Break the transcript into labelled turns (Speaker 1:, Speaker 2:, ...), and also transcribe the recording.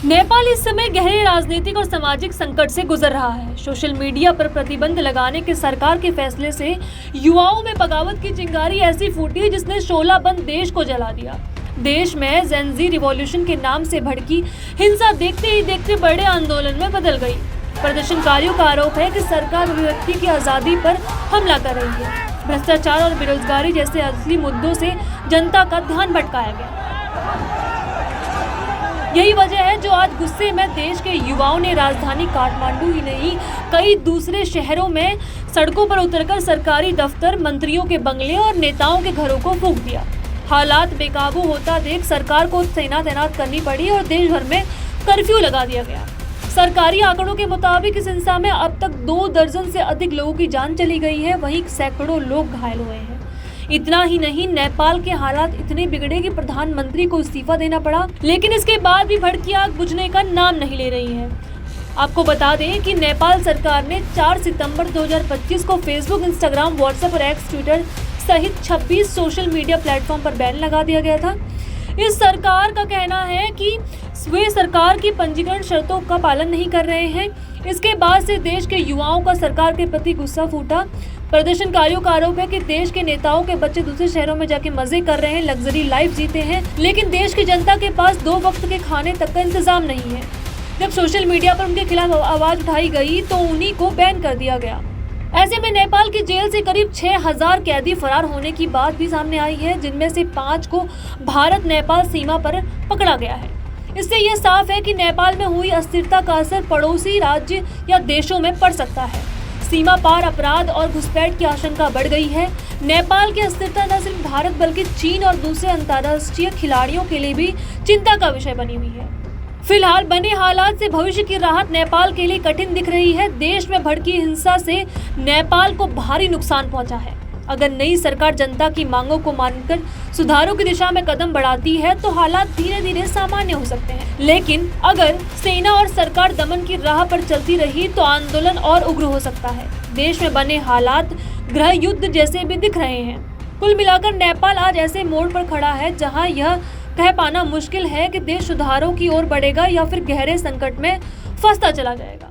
Speaker 1: नेपाल इस समय गहरे राजनीतिक और सामाजिक संकट से गुजर रहा है। सोशल मीडिया पर प्रतिबंध लगाने के सरकार के फैसले से युवाओं में बगावत की चिंगारी ऐसी फूटी जिसने शोला बंद देश को जला दिया। देश में जेन-ज़ी रिवॉल्यूशन के नाम से भड़की हिंसा देखते ही देखते बड़े आंदोलन में बदल गई। प्रदर्शनकारियों का आरोप है कि सरकार अभिव्यक्ति की आज़ादी पर हमला कर रही है। भ्रष्टाचार और बेरोजगारी जैसे असली मुद्दों से जनता का ध्यान भटकाया गया। यही वजह है जो आज गुस्से में देश के युवाओं ने राजधानी काठमांडू ही नहीं कई दूसरे शहरों में सड़कों पर उतरकर सरकारी दफ्तर, मंत्रियों के बंगले और नेताओं के घरों को फूंक दिया। हालात बेकाबू होता देख सरकार को सेना तैनात करनी पड़ी और देश भर में कर्फ्यू लगा दिया गया। सरकारी आंकड़ों के मुताबिक इस हिंसा में अब तक 2 दर्जन से अधिक लोगों की जान चली गई है, वहीं सैकड़ों लोग घायल हुए हैं। इतना ही नहीं, नेपाल के हालात इतने बिगड़े कि प्रधानमंत्री को इस्तीफा देना पड़ा, लेकिन इसके बाद भी भड़की आग बुझने का नाम नहीं ले रही है। आपको बता दें कि नेपाल सरकार ने 4 सितंबर 2025 को फेसबुक, इंस्टाग्राम, व्हाट्सएप और एक्स, ट्विटर सहित 26 सोशल मीडिया प्लेटफॉर्म पर बैन लगा दिया गया था। इस सरकार का कहना है कि वे सरकार की पंजीकरण शर्तों का पालन नहीं कर रहे हैं। इसके बाद से देश के युवाओं का सरकार के प्रति गुस्सा फूटा। प्रदर्शनकारियों का आरोप है कि देश के नेताओं के बच्चे दूसरे शहरों में जाके मजे कर रहे हैं, लग्जरी लाइफ जीते हैं, लेकिन देश की जनता के पास 2 वक्त के खाने तक का इंतजाम नहीं है। जब सोशल मीडिया पर उनके खिलाफ आवाज उठाई गई तो उन्हीं को बैन कर दिया गया। ऐसे में नेपाल की जेल से करीब 6000 कैदी फरार होने की बात भी सामने आई है, जिनमें से 5 को भारत नेपाल सीमा पर पकड़ा गया है। इससे यह साफ है कि नेपाल में हुई अस्थिरता का असर पड़ोसी राज्य या देशों में पड़ सकता है। सीमा पार अपराध और घुसपैठ की आशंका बढ़ गई है। नेपाल की अस्थिरता न सिर्फ भारत बल्कि चीन और दूसरे अंतर्राष्ट्रीय खिलाड़ियों के लिए भी चिंता का विषय बनी हुई है। फिलहाल बने हालात से भविष्य की राहत नेपाल के लिए कठिन दिख रही है। देश में भड़की हिंसा से नेपाल को भारी नुकसान पहुंचा है। अगर नई सरकार जनता की मांगों को मानकर सुधारों की दिशा में कदम बढ़ाती है तो हालात धीरे धीरे सामान्य हो सकते हैं, लेकिन अगर सेना और सरकार दमन की राह पर चलती रही तो आंदोलन और उग्र हो सकता है। देश में बने हालात गृह युद्ध जैसे भी दिख रहे हैं। कुल मिलाकर नेपाल आज ऐसे मोड़ पर खड़ा है जहां यह कह पाना मुश्किल है कि देश सुधारों की ओर बढ़ेगा या फिर गहरे संकट में फंसता चला जाएगा।